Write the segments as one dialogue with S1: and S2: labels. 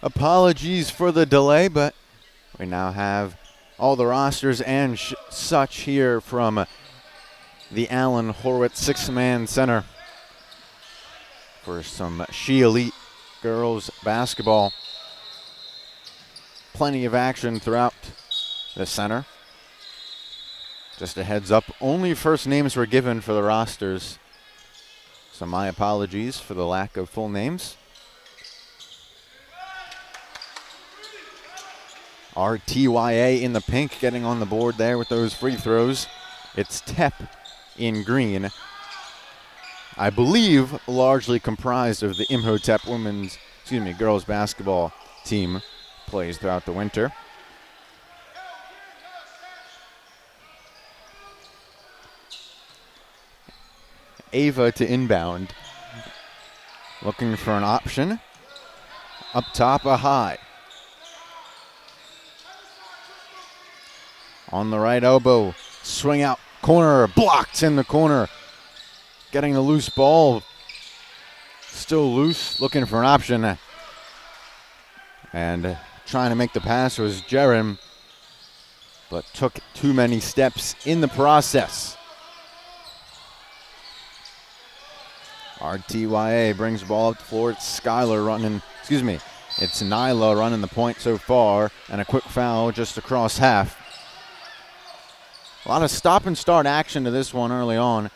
S1: Apologies for the delay, but we now have all the rosters and such here from the Allen Horwitz six-man center for some She Elite girls basketball. Plenty of action throughout the center. Just a heads up, only first names were given for the rosters, so my apologies for the lack of full names. RTYA in the pink getting on the board there with those free throws. It's TEP in green. I believe largely comprised of the Imhotep girls basketball team plays throughout the winter. Ava to inbound. Looking for an option. Up top, a high. On the right elbow, swing out, corner, blocked in the corner. Getting the loose ball, still loose, looking for an option. And trying to make the pass was Jeren, but took too many steps in the process. RTYA brings the ball up the floor. It's it's Nyla running the point so far, and a quick foul just across half. A lot of stop and start action to this one early on.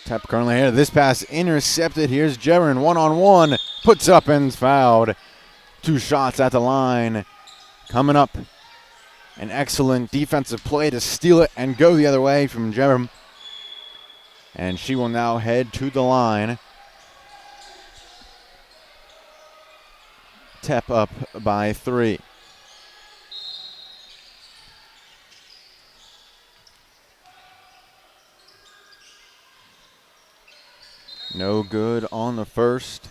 S1: Tep currently here. This pass intercepted. Here's Jeren one-on-one. Puts up and fouled. 2 shots at the line. Coming up. An excellent defensive play to steal it and go the other way from Jeren. And she will now head to the line. Tep up by 3. No good on the first.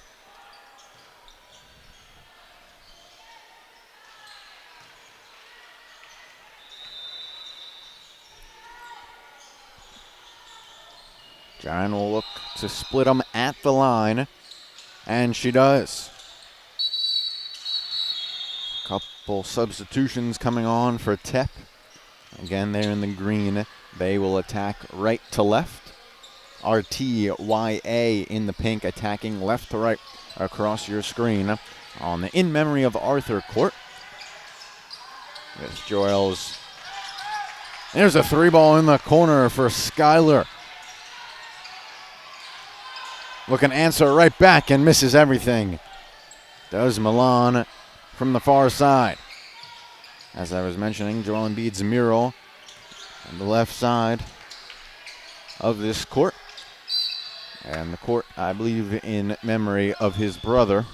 S1: Jaren will look to split them at the line, and she does. Couple substitutions coming on for Tep. Again, they're in the green. They will attack right to left. RTYA in the pink, attacking left to right across your screen on the in memory of Arthur court. With Joyles. There's a 3-ball in the corner for Skylar. Looking to answer right back and misses everything. Does Milan from the far side. As I was mentioning, Joel Embiid's mural on the left side of this court. And the court, I believe, in memory of his brother,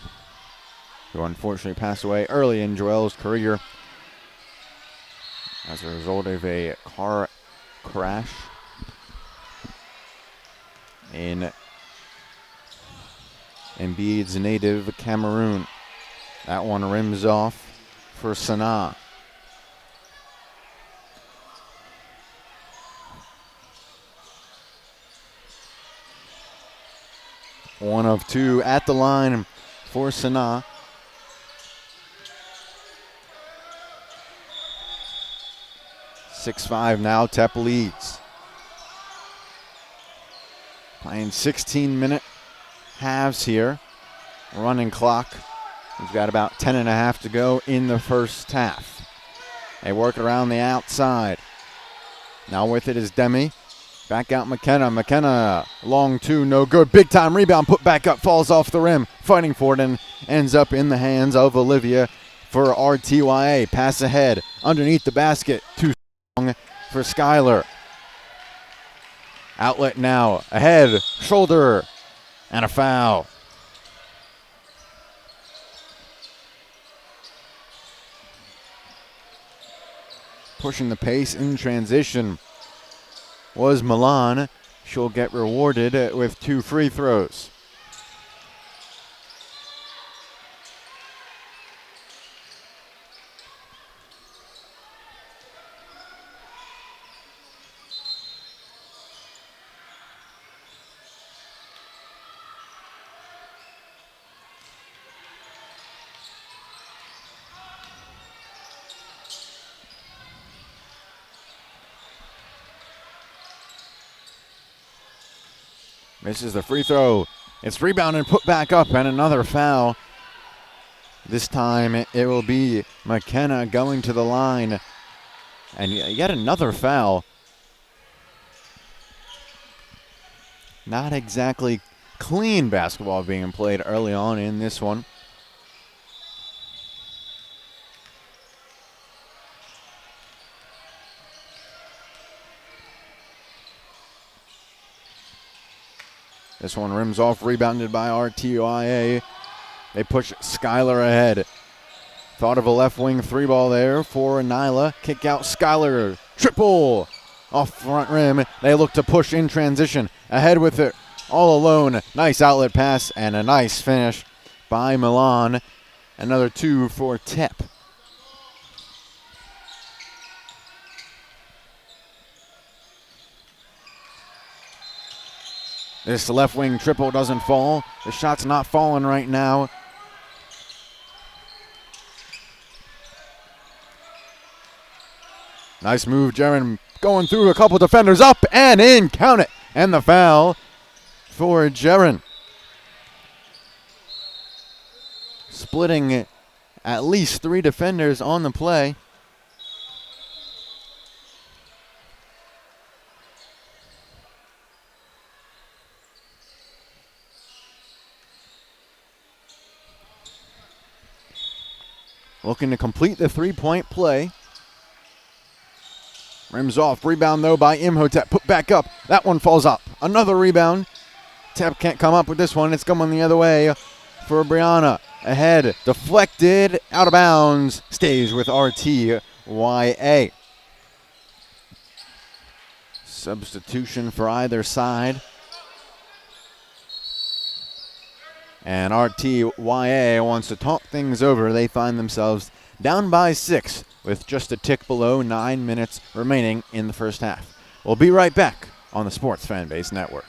S1: who unfortunately passed away early in Joel's career as a result of a car crash in Embiid's native Cameroon. That one rims off for Sanaa. One of 2 at the line for Sanaa. (6-5) now, Tep leads. Playing 16-minute halves here. Running clock. We've got about 10.5 to go in the first half. They work around the outside. Now with it is Demi. Back out McKenna. McKenna, long 2, no good. Big time rebound, put back up, falls off the rim. Fighting for it and ends up in the hands of Olivia for RTYA. Pass ahead, underneath the basket. Too strong for Skylar. Outlet now, ahead, shoulder, and a foul. Pushing the pace in transition was Milan. She'll get rewarded with 2 free throws. Misses the free throw. It's rebounded and put back up, and another foul. This time it will be McKenna going to the line. And yet another foul. Not exactly clean basketball being played early on in this one. This one rims off, rebounded by RTYA. They push Skylar ahead. Thought of a left wing three ball there for Nyla. Kick out Skylar. Triple off front rim. They look to push in transition. Ahead with it all alone. Nice outlet pass and a nice finish by Milan. Another 2 for Tep. This left wing triple doesn't fall. The shot's not falling right now. Nice move, Jaron going through a couple defenders, up and in, count it. And the foul for Jaron. Splitting at least 3 defenders on the play. Looking to complete the 3-point play. Rims off. Rebound, though, by Imhotep. Put back up. That one falls up. Another rebound. Tep can't come up with this one. It's coming the other way for Brianna. Ahead. Deflected. Out of bounds. Stays with RTYA. Substitution for either side. And RTYA wants to talk things over. They find themselves down by 6 with just a tick below 9 minutes remaining in the first half. We'll be right back on the Sports Fanbase Network.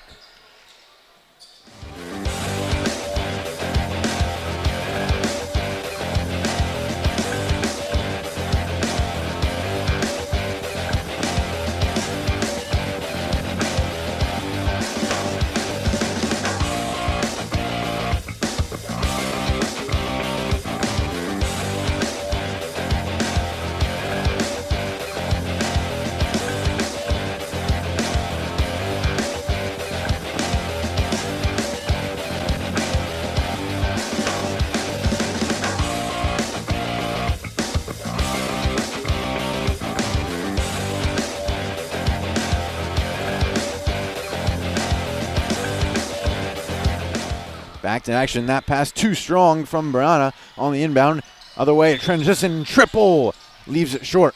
S1: Back to action. That pass too strong from Brianna on the inbound. Other way, transition triple. Leaves it short.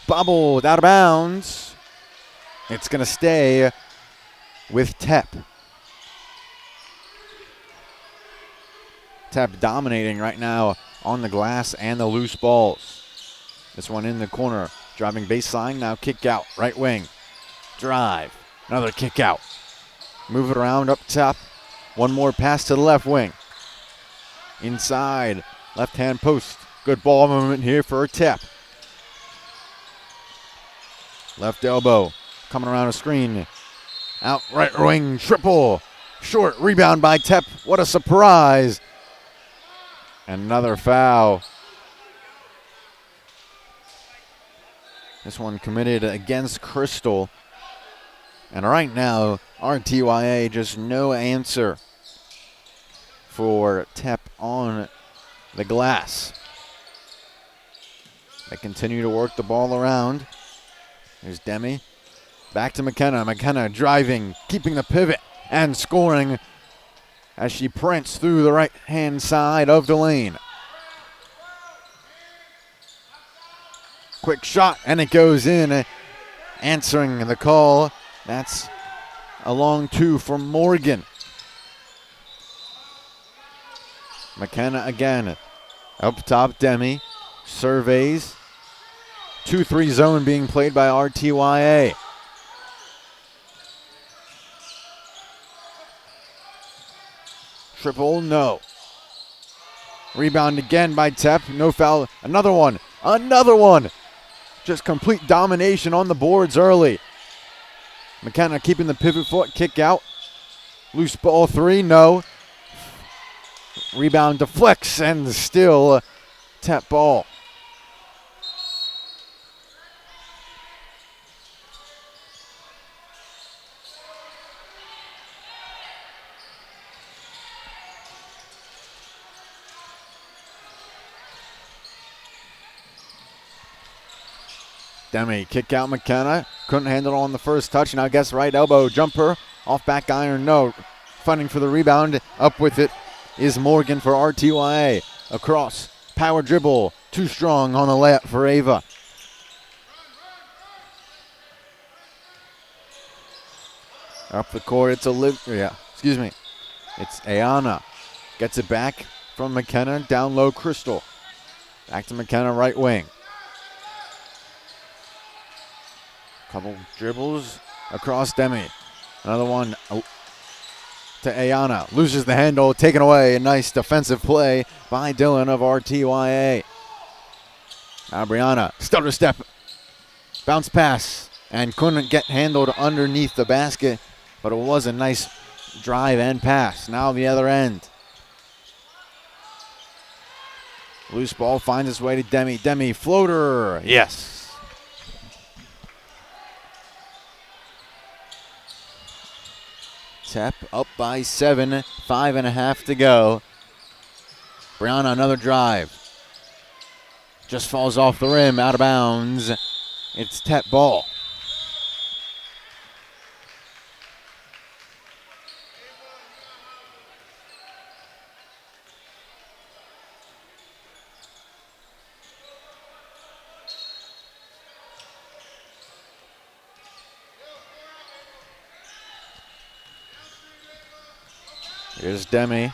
S1: Bobbled out of bounds. It's going to stay with Tep. Tep dominating right now on the glass and the loose balls. This one in the corner. Driving baseline. Now kick out. Right wing. Drive. Another kick out. Move it around up top. One more pass to the left wing. Inside. Left-hand post. Good ball movement here for Tep. Left elbow. Coming around a screen. Out right wing. Triple. Short rebound by Tep. What a surprise. Another foul. This one committed against Crystal. And right now, RTYA just no answer for Tep on the glass. They continue to work the ball around. There's Demi. Back to McKenna. McKenna driving, keeping the pivot, and scoring as she prints through the right-hand side of the lane. Quick shot, and it goes in. Answering the call. That's a long 2 from Morgan. McKenna again. Up top, Demi. Surveys. 2-3 zone being played by RTYA. Triple, no. Rebound again by Tep. No foul. Another one. Another one. Just complete domination on the boards early. McKenna keeping the pivot foot, kick out. Loose ball 3, no. Rebound deflects and still tap ball. Demi kick out McKenna. Couldn't handle it on the first touch. Now gets right elbow jumper. Off back iron, no. Fighting for the rebound. Up with it is Morgan for RTYA. Across. Power dribble. Too strong on the layup for Ava. Up the court, it's Olivia. Excuse me. It's Ayana. Gets it back from McKenna. Down low, Crystal. Back to McKenna, right wing. Couple dribbles across Demi. Another one to Ayana. Loses the handle, taken away. A nice defensive play by Dylan of RTYA. Now Brianna, stutter step. Bounce pass. And couldn't get handled underneath the basket. But it was a nice drive and pass. Now the other end. Loose ball finds its way to Demi. Demi, floater. Yes. Tep up by 7, 5.5 to go. Brianna, another drive. Just falls off the rim, out of bounds. It's Tep ball. Here's Demi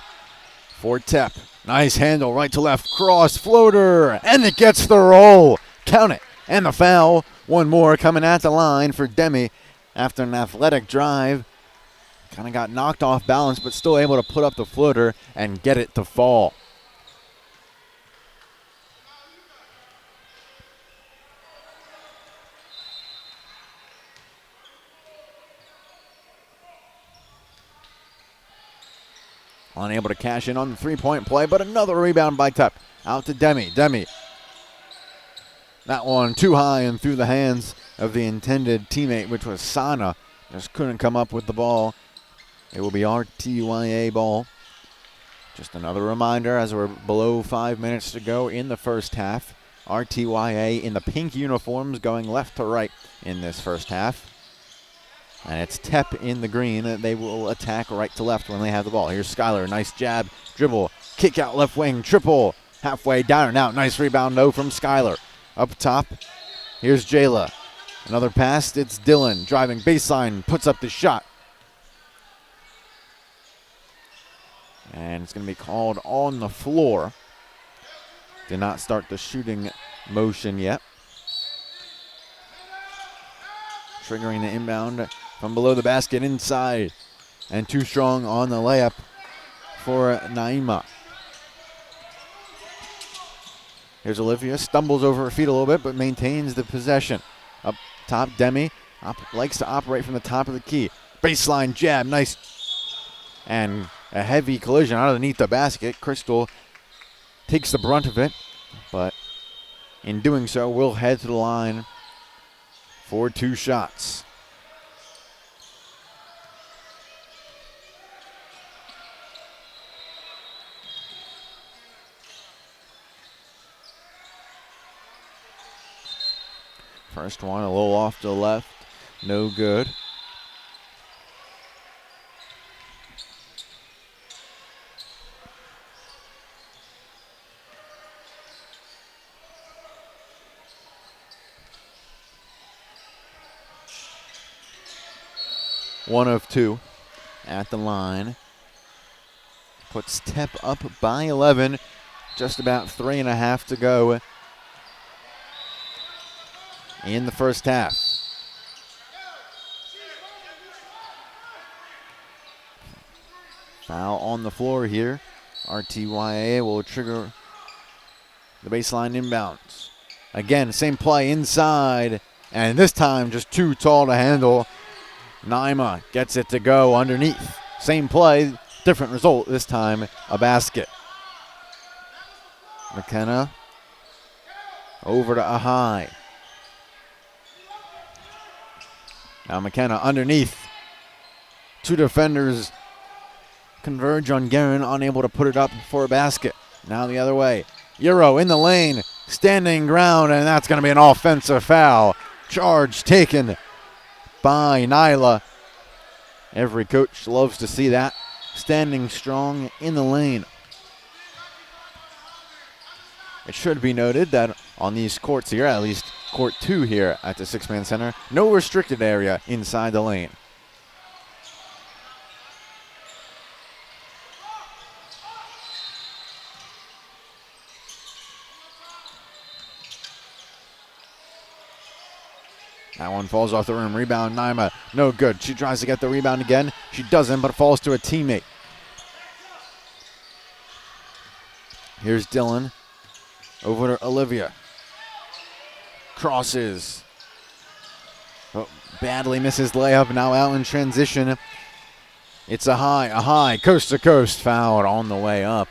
S1: for Tep. Nice handle, right to left, cross, floater, and it gets the roll. Count it, and the foul. One more coming at the line for Demi after an athletic drive. Kind of got knocked off balance, but still able to put up the floater and get it to fall. Unable to cash in on the three-point play, but another rebound by Tep. Out to Demi. Demi. That one too high and through the hands of the intended teammate, which was Sana. Just couldn't come up with the ball. It will be RTYA ball. Just another reminder as we're below 5 minutes to go in the first half. RTYA in the pink uniforms going left to right in this first half. And it's Tep in the green. They will attack right to left when they have the ball. Here's Skylar. Nice jab. Dribble. Kick out left wing. Triple. Halfway down and out. Nice rebound, though, from Skylar. Up top. Here's Jayla. Another pass. It's Dylan. Driving baseline. Puts up the shot. And it's going to be called on the floor. Did not start the shooting motion yet. Triggering the inbound from below the basket inside. And too strong on the layup for Naima. Here's Olivia. Stumbles over her feet a little bit, but maintains the possession. Up top, Demi likes to operate from the top of the key. Baseline jab. Nice. And a heavy collision underneath the basket. Crystal takes the brunt of it, but in doing so, will head to the line for 2 shots. First one, a little off to the left, no good. One of 2 at the line. Puts Tep up by 11. Just about 3.5 to go in the first half. Foul on the floor here. RTYA will trigger the baseline inbounds. Again, same play inside, and this time just too tall to handle. Naima gets it to go underneath. Same play, different result. This time, a basket. McKenna over to Ahai. Now McKenna underneath. Two defenders converge on Guerin, unable to put it up for a basket. Now the other way. Euro in the lane, standing ground, and that's going to be an offensive foul. Charge taken by Nyla. Every coach loves to see that. Standing strong in the lane. It should be noted that on these courts here, at least court 2 here at the Six-Man Center, no restricted area inside the lane. That one falls off the rim. Rebound, Naima. No good. She tries to get the rebound again. She doesn't, but falls to a teammate. Here's Dylan. Over to Olivia. Crosses. Oh, badly misses layup. Now out in transition. It's a high, coast to coast foul on the way up.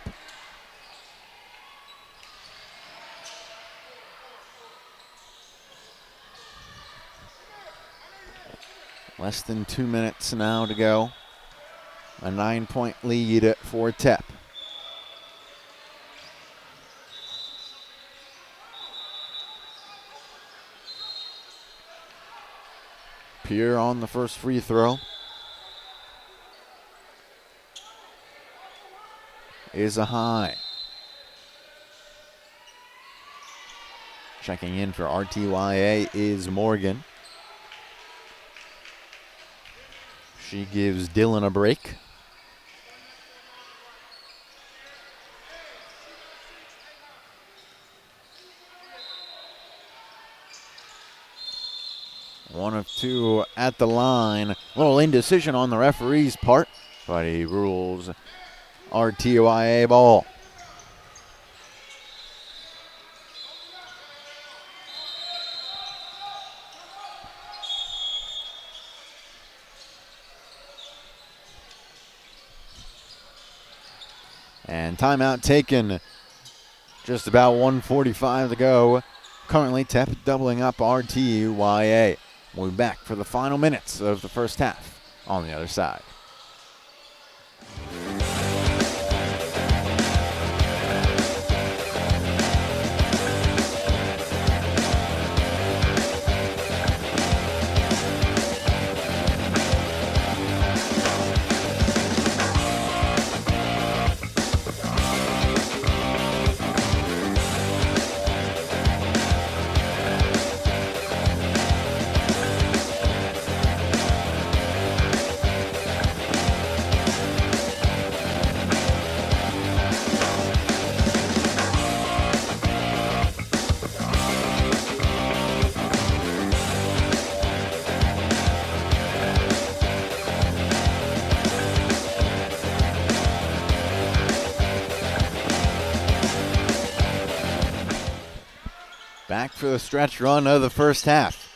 S1: Less than 2 minutes now to go. A 9-point lead for TEP. Pierre on the first free throw. Is a high. Checking in for RTYA is Morgan. She gives Dylan a break. One of two at the line. A little indecision on the referee's part, but he rules RTYA ball. And timeout taken. Just about 1:45 to go. Currently, TEP doubling up RTYA. We'll be back for the final minutes of the first half on the other side. Back for the stretch run of the first half.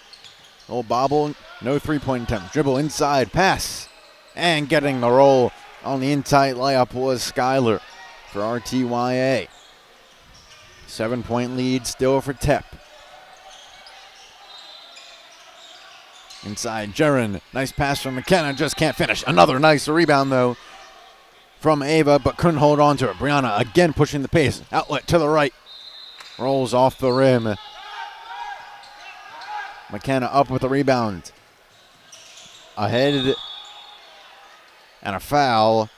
S1: Old bobble, no three-point attempt. Dribble inside, pass, and getting the roll on the in-tight layup was Skyler for RTYA. 7-point lead still for TEP. Inside, Jaron. Nice pass from McKenna, just can't finish. Another nice rebound, though, from Ava, but couldn't hold on to it. Brianna again pushing the pace. Outlet to the right. Rolls off the rim. McKenna up with the rebound. Ahead and a foul.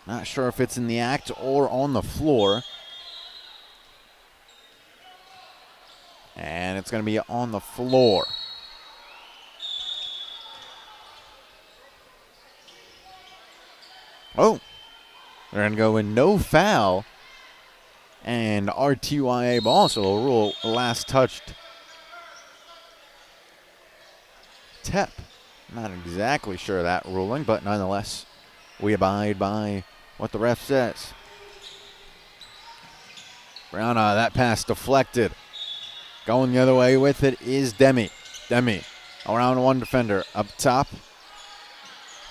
S1: Not sure if it's in the act or on the floor. And it's going to be on the floor. Oh, they're going to go in no foul. And RTYA ball, so a rule last touched TEP. Not exactly sure of that ruling, but nonetheless, we abide by what the ref says. Brianna, that pass deflected. Going the other way with it is Demi. Demi around one defender. Up top.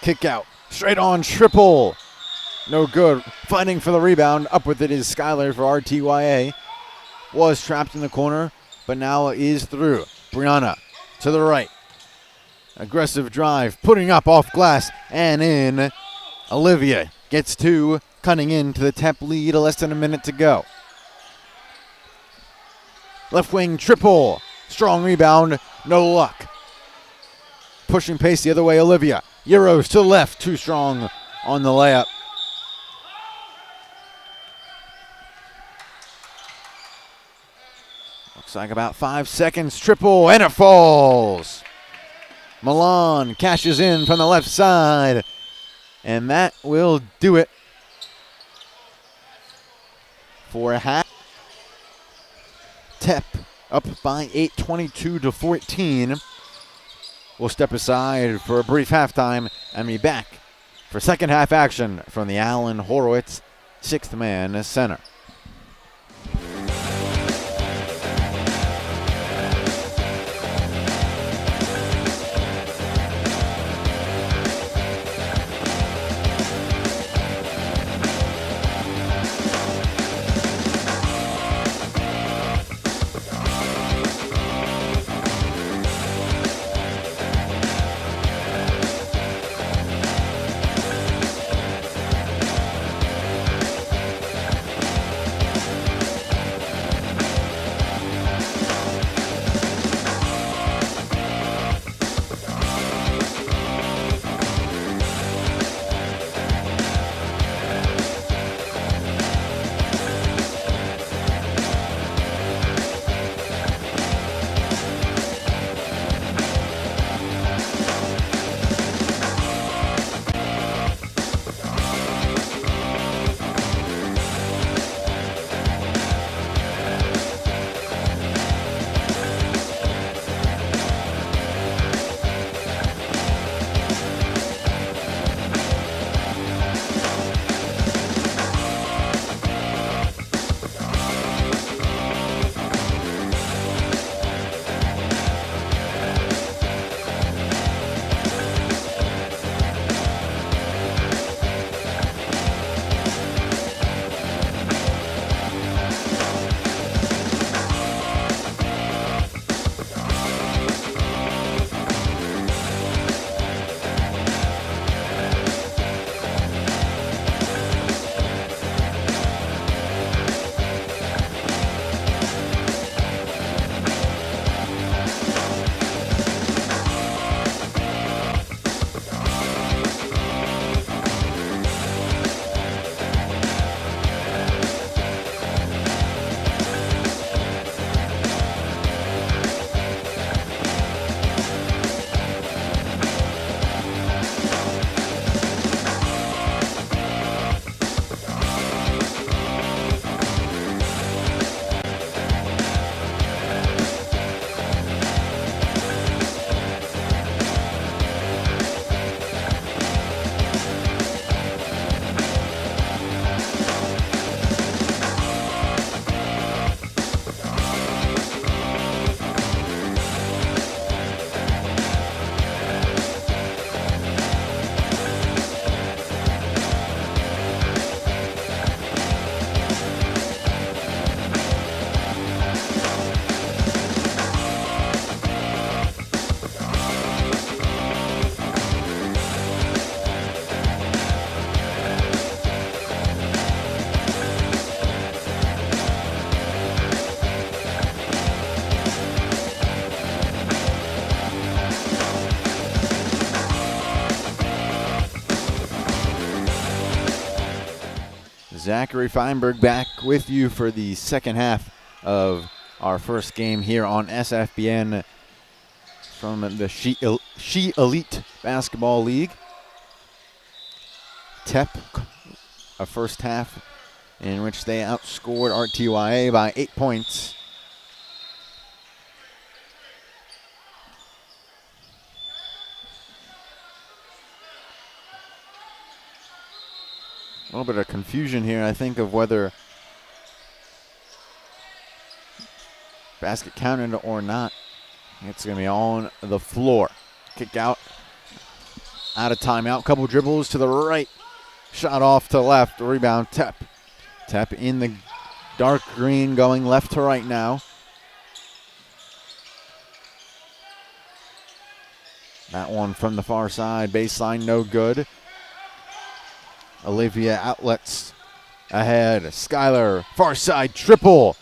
S1: Kick out. Straight on triple. No good. Fighting for the rebound. Up with it is Skylar for RTYA. Was trapped in the corner, but now is through. Brianna to the right. Aggressive drive. Putting up off glass and in. Olivia gets two. Cutting into the TEP lead. Less than a minute to go. Left wing triple. Strong rebound. No luck. Pushing pace the other way, Olivia. Euros to the left. Too strong on the layup. Looks like about 5 seconds. Triple, and it falls. Milan cashes in from the left side. And that will do it for a half. TEP up by 8, 22-14. We'll step aside for a brief halftime and be back for second half action from the Allen Horowitz sixth man center. Zachary Feinberg back with you for the second half of our first game here on SFBN from the She Elite Basketball League. TEP, a first half in which they outscored RTYA by 8 points. A little bit of confusion here, I think, of whether basket counted or not. It's going to be on the floor. Kick out out of timeout. Couple dribbles to the right. Shot off to left. Rebound, Tep. Tep in the dark green, going left to right now. That one from the far side. Baseline, no good. Olivia outlets ahead. Skylar, far side triple.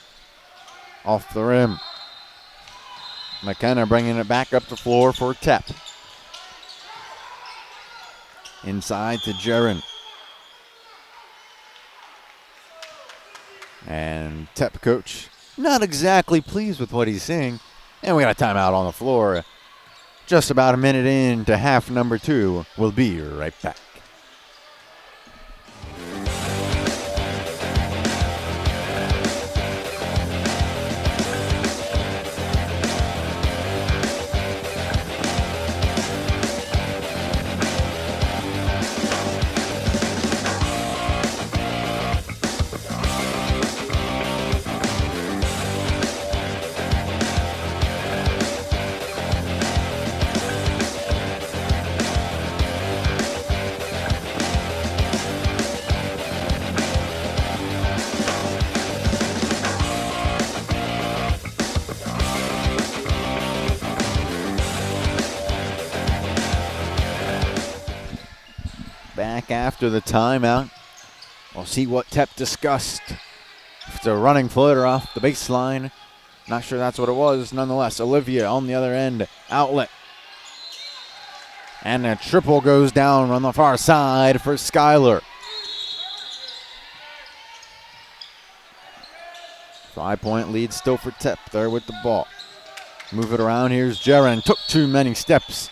S1: Off the rim. McKenna bringing it back up the floor for Tep. Inside to Jaron. And Tep coach not exactly pleased with what he's seeing. And we got a timeout on the floor. Just about a minute into half number 2. We'll be right back. Back after the timeout. We'll see what Tep discussed. If it's a running floater off the baseline. Not sure that's what it was. Nonetheless, Olivia on the other end. Outlet. And a triple goes down on the far side for Skylar. 5-point lead still for Tep there with the ball. Move it around. Here's Jaron. Took too many steps.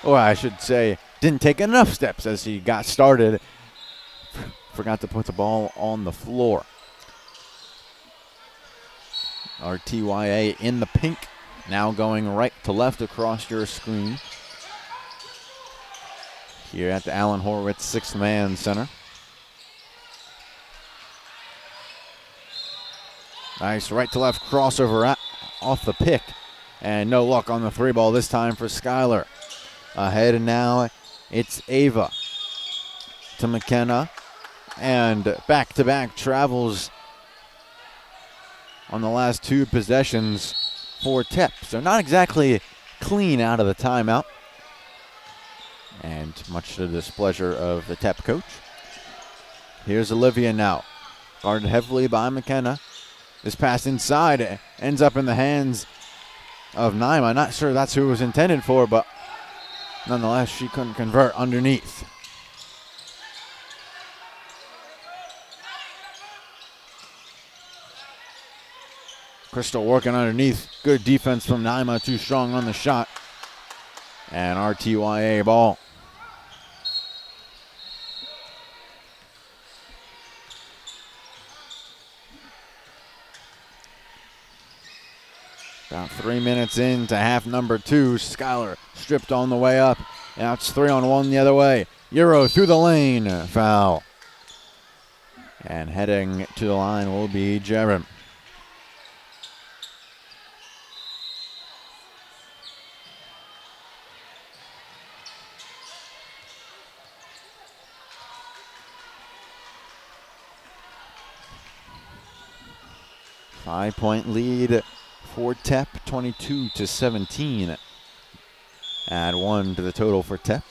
S1: Or I should say, didn't take enough steps as he got started. Forgot to put the ball on the floor. RTYA in the pink. Now going right to left across your screen. Here at the Allen Horowitz 6th-man center. Nice right to left crossover off the pick. And no luck on the 3-ball this time for Skylar. Ahead and now it's Ava to McKenna. And back-to-back travels on the last 2 possessions for Tep. So not exactly clean out of the timeout. And much to the displeasure of the Tep coach. Here's Olivia now. Guarded heavily by McKenna. This pass inside ends up in the hands of Naima. Not sure that's who it was intended for, but nonetheless, she couldn't convert underneath. Crystal working underneath. Good defense from Naima. Too strong on the shot. And RTYA ball. About 3 minutes into half number 2. Skylar stripped on the way up. Now it's 3-on-1 the other way. Euro through the lane. Foul. And heading to the line will be Jerem. Five-point lead for Tep, 22-17. Add 1 to the total for Tep.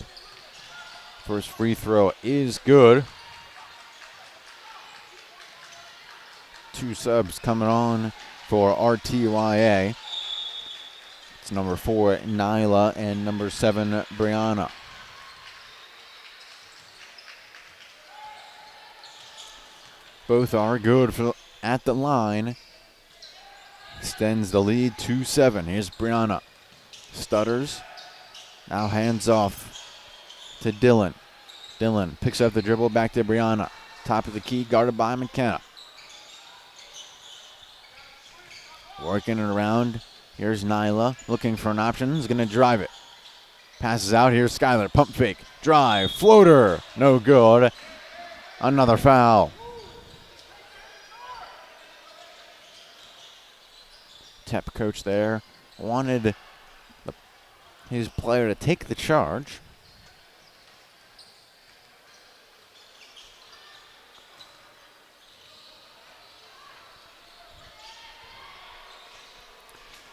S1: First free throw is good. 2 subs coming on for RTYA. It's number 4, Nyla, and number 7, Brianna. Both are good at the line. Extends the lead 2-7. Here's Brianna. Stutters. Now hands off to Dylan. Dylan picks up the dribble back to Brianna. Top of the key, guarded by McKenna. Working it around. Here's Nyla looking for an option. Is going to drive it. Passes out. Here's Skylar. Pump fake. Drive. Floater. No good. Another foul. Tep coach there wanted his player to take the charge.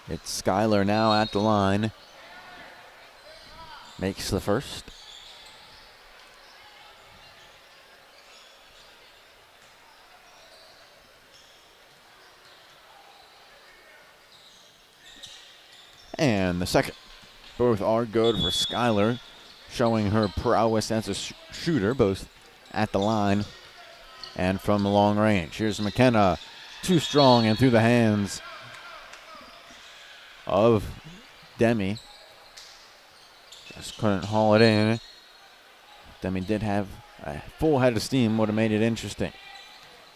S1: It's Skylar now at the line. Makes the first. And the second. Both are good for Skylar, showing her prowess as a shooter, both at the line and from long range. Here's McKenna, too strong and through the hands of Demi. Just couldn't haul it in. Demi did have a full head of steam, would have made it interesting.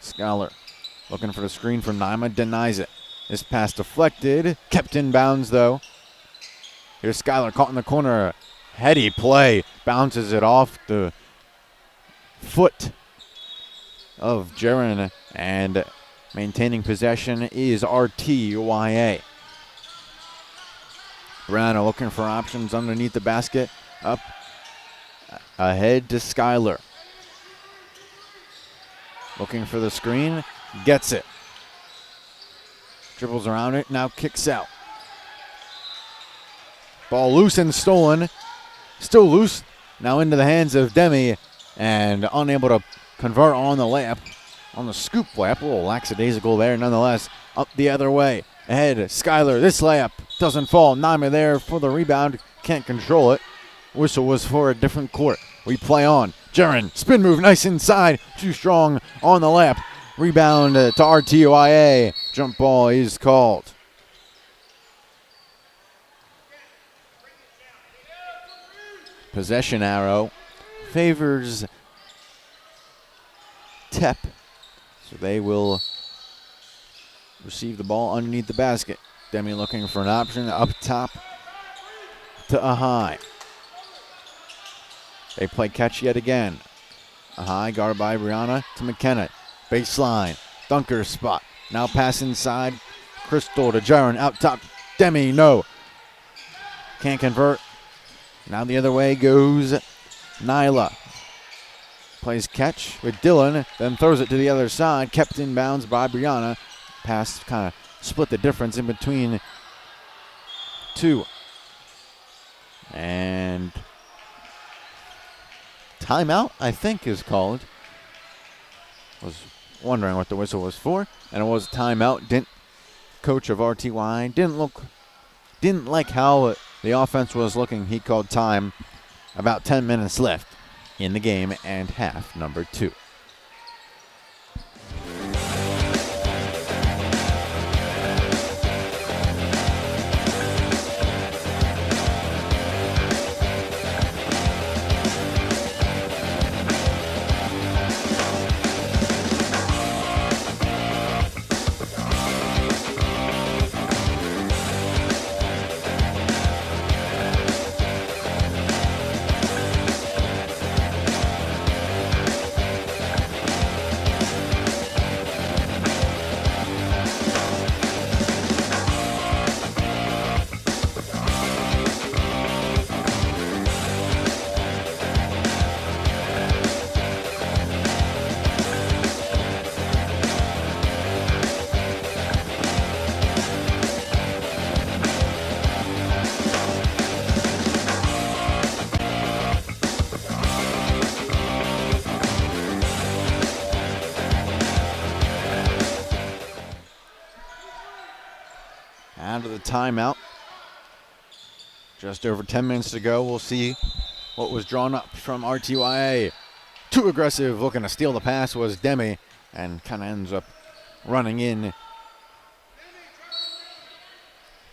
S1: Skylar looking for the screen from Naima, denies it. This pass deflected, kept in bounds though. Here's Skylar caught in the corner. Heady play, bounces it off the foot of Jaren, and maintaining possession is RTYA. Brana looking for options underneath the basket. Up ahead to Skylar. Looking for the screen. Gets it. Dribbles around it. Now kicks out. Ball loose and stolen. Still loose. Now into the hands of Demi. And unable to convert on the layup. On the scoop layup. A little lackadaisical there nonetheless. Up the other way. Ahead, Skylar. This layup doesn't fall. Naima there for the rebound. Can't control it. Whistle was for a different court. We play on. Jaren, spin move, nice inside. Too strong on the layup. Rebound to RTYA. Jump ball is called. Possession arrow favors TEP. So they will receive the ball underneath the basket. Demi looking for an option up top to Ahai. They play catch yet again. Ahai guarded by Brianna to McKenna. Baseline. Dunker spot. Now pass inside. Crystal to Jaren. Out top. Demi, no. Can't convert. Now the other way goes Nyla. Plays catch with Dylan. Then throws it to the other side. Kept in bounds by Brianna. Pass kind of split the difference in between two. And timeout, I think, is called. Was wondering what the whistle was for, and it was timeout. Coach of RTY didn't like how the offense was looking. He called time. About 10 minutes left in the game and half number 2. Out of the timeout. Just over 10 minutes to go. We'll see what was drawn up from RTYA. Too aggressive, looking to steal the pass was Demi, and kind of ends up running in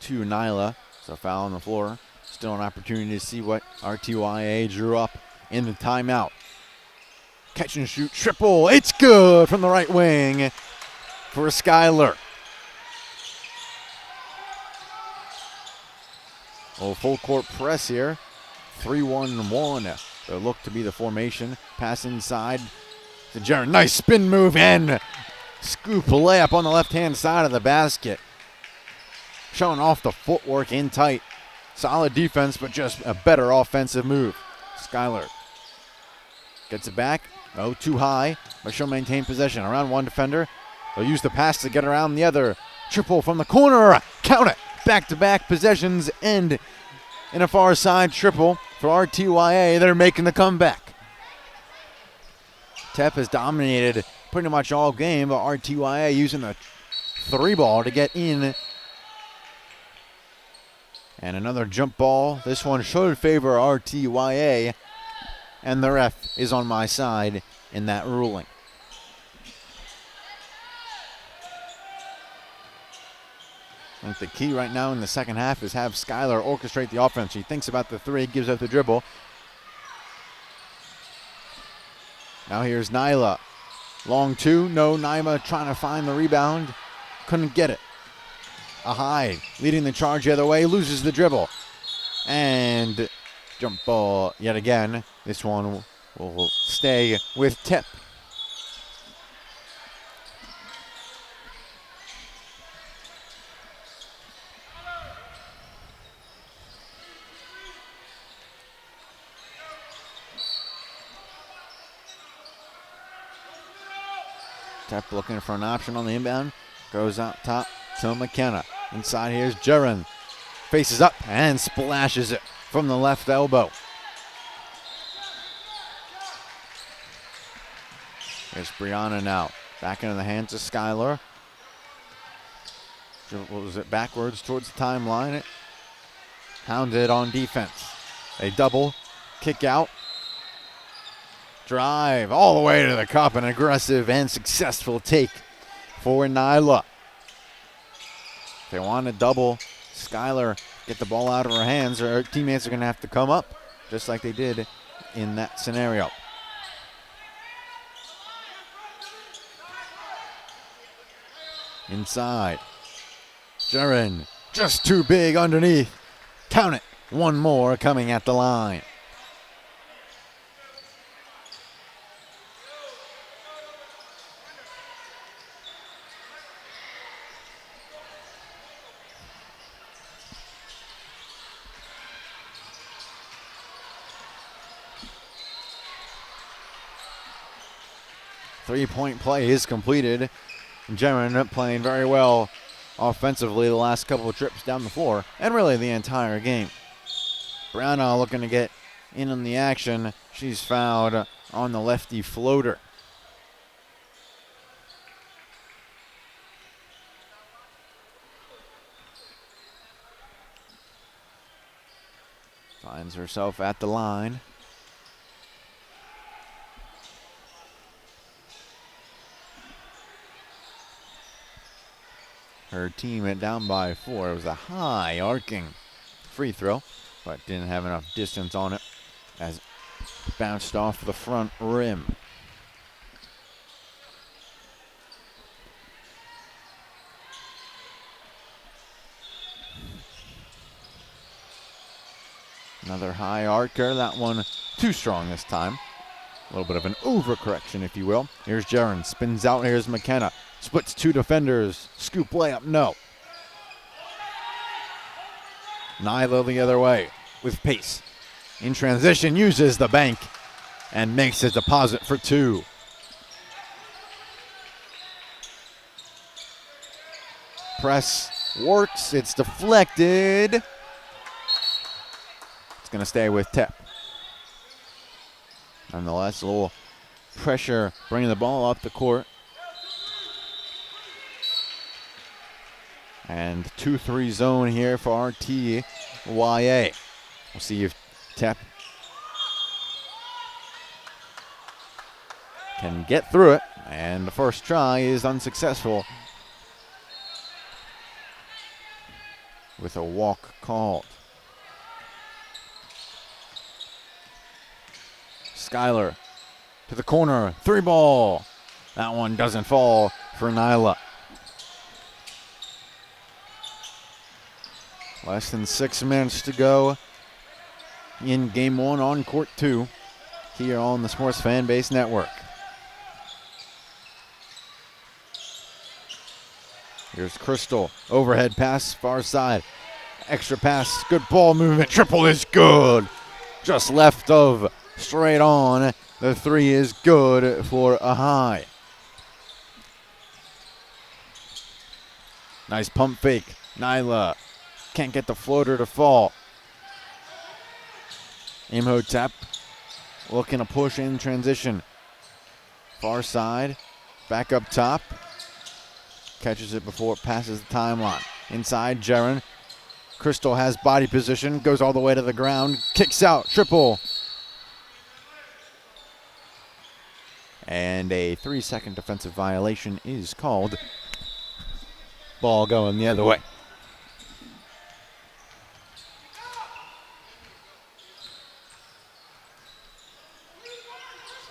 S1: to Nyla. So foul on the floor. Still an opportunity to see what RTYA drew up in the timeout. Catch and shoot triple. It's good from the right wing for Skylar. Full court press here. 3-1-1. They look to be the formation. Pass inside to Jaren. Nice spin move and scoop layup on the left-hand side of the basket. Showing off the footwork in tight. Solid defense, but just a better offensive move. Skylar gets it back. Oh, too high, but she'll maintain possession. Around one defender. They'll use the pass to get around the other. Triple from the corner. Count it. back-to-back possessions end in a far side triple for RTYA. They're making the comeback. Tep has dominated pretty much all game, but RTYA using the 3-ball to get in. And another jump ball. This one should favor RTYA, and the ref is on my side in that ruling. I think the key right now in the second half is have Skylar orchestrate the offense. She thinks about the 3, gives up the dribble. Now here's Nyla. Long 2, no, Naima trying to find the rebound. Couldn't get it. Ahai leading the charge the other way, loses the dribble. And jump ball yet again. This one will stay with Tep. Tep looking for an option on the inbound. Goes out top to McKenna. Inside here's Jaron. Faces up and splashes it from the left elbow. Here's Brianna now. Back into the hands of Skylar. Was it backwards towards the timeline? It hounded on defense. A double, kick out. Drive all the way to the cup. An aggressive and successful take for Nyla. If they want to double Skylar, get the ball out of her hands, or her teammates are going to have to come up, just like they did in that scenario. Inside. Jaron, just too big underneath. Count it. One more coming at the line. Three-point play is completed. Jaron playing very well offensively the last couple of trips down the floor, and really the entire game. Brownell looking to get in on the action. She's fouled on the lefty floater. Finds herself at the line. Her team went down by 4. It was a high arcing free throw, but didn't have enough distance on it as it bounced off the front rim. Another high arcer, that one too strong this time. A little bit of an overcorrection, if you will. Here's Jaron, spins out, here's McKenna. Splits 2 defenders, scoop layup, no. Nyla the other way with pace. In transition, uses the bank and makes a deposit for 2. Press works, it's deflected. It's gonna stay with Tep. Nonetheless, a little pressure bringing the ball up the court. And 2-3 zone here for RTYA. We'll see if Tep can get through it. And the first try is unsuccessful with a walk called. Skylar to the corner, 3-ball. That one doesn't fall for Nyla. Less than 6 minutes to go in Game 1 on Court 2 here on the Sports Fan Base Network. Here's Crystal, overhead pass, far side. Extra pass, good ball movement, triple is good. Just left of, straight on. The 3 is good for a high. Nice pump fake, Nyla. can't get the floater to fall. Imhotep looking to push in transition. Far side, back up top. Catches it before it passes the timeline. Inside, Jaren. Crystal has body position, goes all the way to the ground, kicks out, triple. And a 3-second defensive violation is called. Ball going the other way.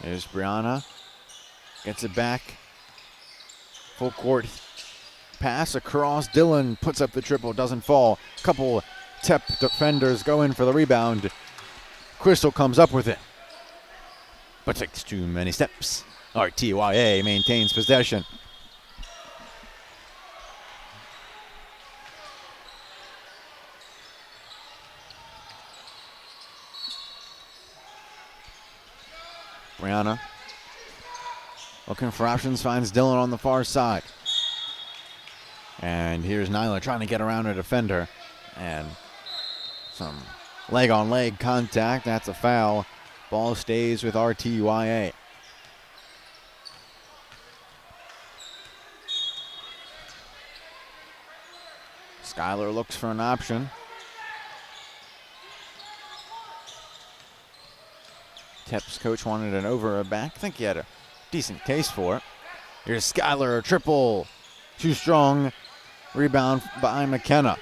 S1: There's Brianna. Gets it back. Full court pass across. Dylan puts up the triple, doesn't fall. Couple TEP defenders go in for the rebound. Crystal comes up with it, but takes too many steps. RTYA maintains possession. Brianna looking for options, finds Dylan on the far side. And here's Nyla trying to get around a defender. And some leg-on-leg contact. That's a foul. Ball stays with RTYA. Skylar looks for an option. TEP's coach wanted an over or back. I think he had a decent case for it. Here's Skylar, triple. Too strong. Rebound by McKenna.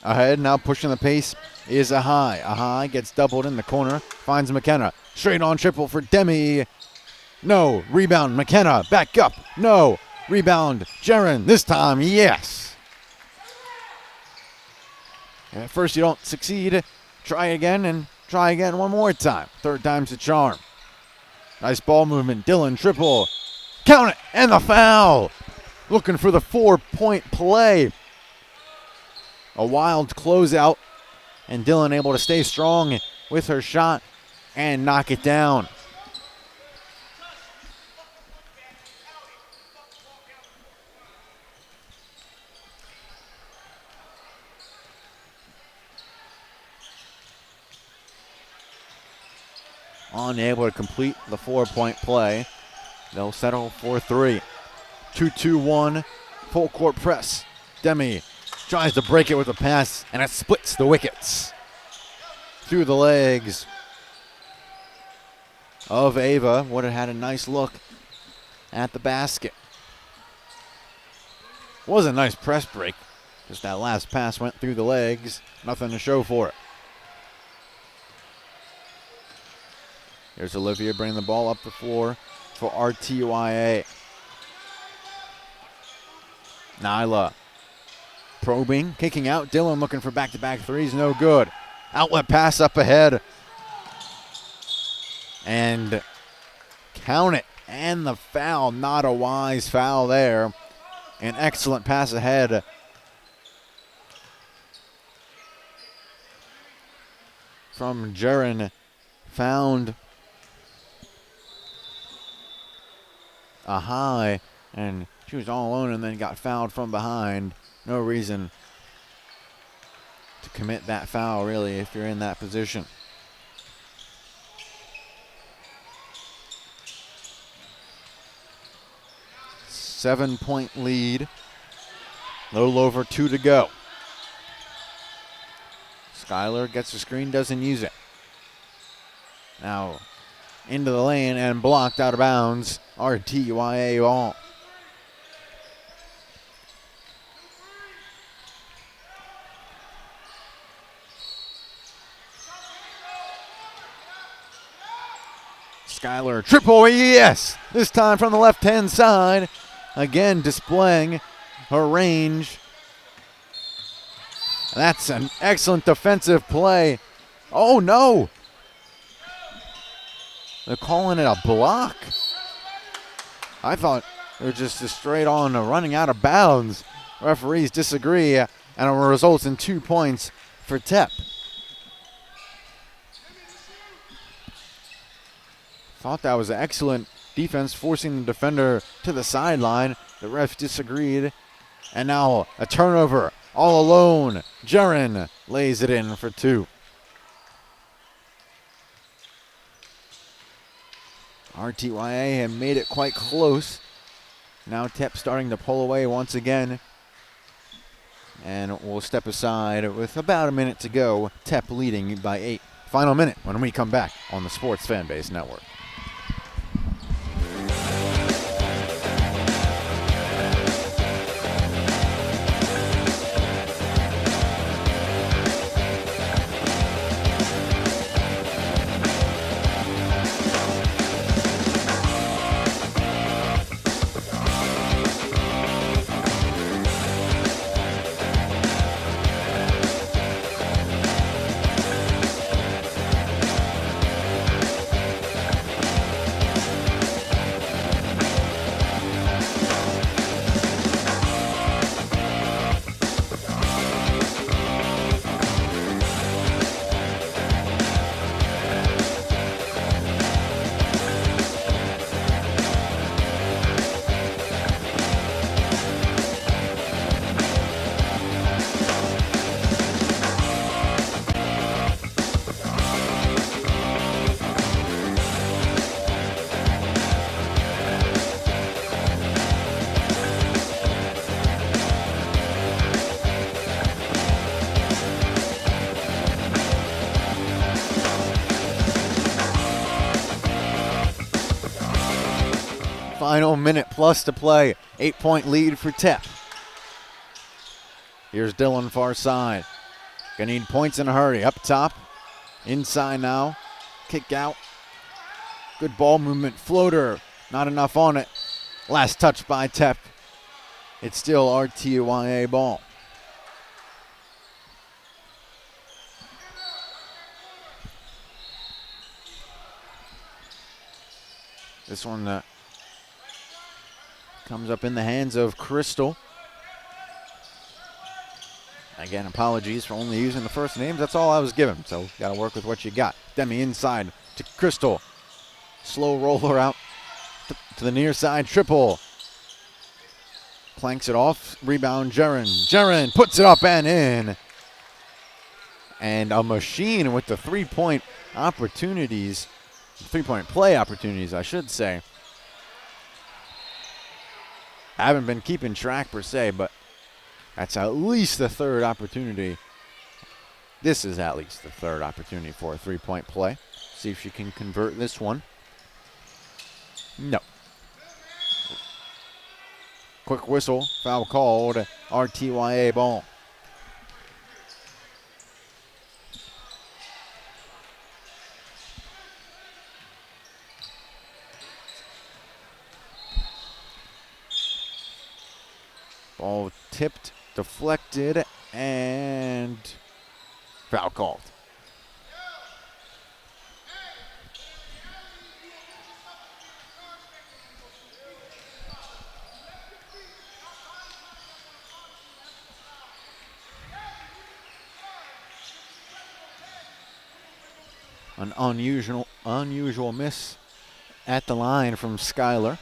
S1: Ahead, now pushing the pace is Ahai. Ahai gets doubled in the corner. Finds McKenna. Straight on triple for Demi. No. Rebound, McKenna. Back up. No. Rebound, Jaren. This time, yes. At first you don't succeed. Try again and try again one more time. Third time's the charm. Nice ball movement. Dylan, triple. Count it. And the foul. Looking for the 4-point play. A wild closeout. And Dylan able to stay strong with her shot and knock it down. Unable to complete the 4-point play. They'll settle for 3. 2-2-1, full court press. Demi tries to break it with a pass, and it splits the wickets. Through the legs of Ava. Would have had a nice look at the basket. Was a nice press break. Just that last pass went through the legs. Nothing to show for it. Here's Olivia bringing the ball up the floor for RTYA. Nyla probing, kicking out. Dylan looking for back-to-back threes, no good. Outlet pass up ahead. And count it. And the foul, not a wise foul there. An excellent pass ahead. From Jaren. Found Ahai, and she was all alone and then got fouled from behind. No reason to commit that foul, really, if you're in that position. Seven-point lead. Little over 2 to go. Skylar gets the screen, doesn't use it. Now into the lane and blocked out of bounds. RTYA ball. Skylar, triple, yes! This time from the left-hand side. Again displaying her range. That's an excellent defensive play. Oh no! They're calling it a block. I thought it was just a straight on running out of bounds. Referees disagree, and it results in 2 points for TEP. Thought that was excellent defense, forcing the defender to the sideline. The refs disagreed. And now a turnover all alone. Jaron lays it in for 2. RTYA have made it quite close. Now TEP starting to pull away once again. And we'll step aside with about a minute to go. TEP leading by 8. Final minute when we come back on the Sports Fanbase Network. Final minute plus to play. 8-point lead for TEP. Here's Dylan far side. Gonna need points in a hurry. Up top. Inside now. Kick out. Good ball movement. Floater. Not enough on it. Last touch by TEP. It's still RTYA ball. This one comes up in the hands of Crystal. Again, apologies for only using the first names. That's all I was given, so got to work with what you got. Demi inside to Crystal. Slow roller out to the near side. Triple. Clanks it off. Rebound, Jaron. Jaron puts it up and in. And a machine with the three-point opportunities. Three-point play opportunities, I should say. I haven't been keeping track per se, but that's at least the third opportunity. This is at least the third opportunity for a three-point play. See if she can convert this one. No. Quick whistle, foul called, RTYA ball. Ball tipped, deflected, and foul called. An unusual miss at the line from Skylar.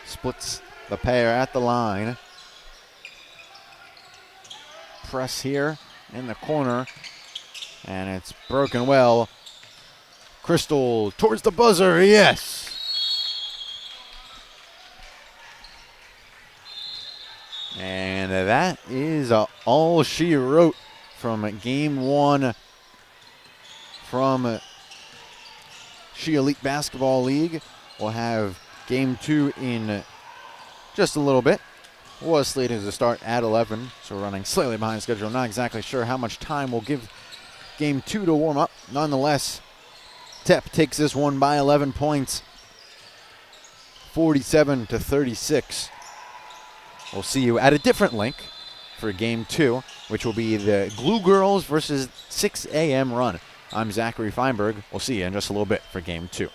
S1: Splits the pair at the line. Press here in the corner, and it's broken well. Crystal towards the buzzer, yes! And that is all she wrote from game one from She Elite Basketball League. We'll have game two in just a little bit. Was slated to start at 11, so we're running slightly behind schedule. Not exactly sure how much time we'll give game two to warm up. Nonetheless, TEP takes this one by 11 points, 47-36. We'll see you at a different link for game two, which will be the Glue Girls versus 6 a.m. run. I'm Zachary Feinberg. We'll see you in just a little bit for game two.